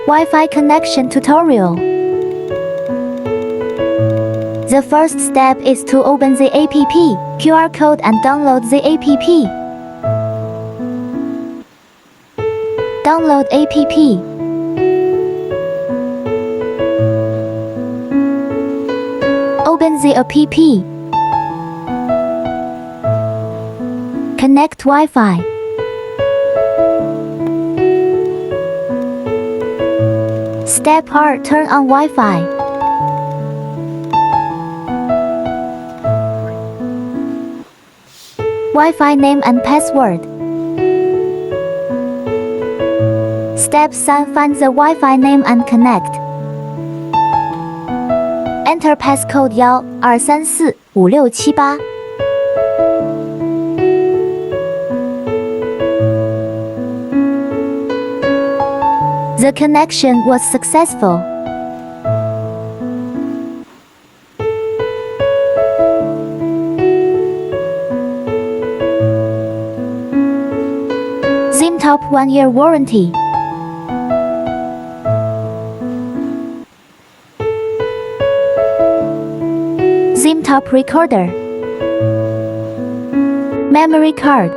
Wi-Fi connection tutorial. The first step is to open the app, QR code and download the app. Download app. Open the app. Connect Wi-Fi. Step R. Turn on Wi-Fi. Wi-Fi name and password. Step 3. Find the Wi-Fi name and connect. Enter passcode 1234567. The connection was successful. ZimTop 1-year warranty. ZimTop recorder. Memory card.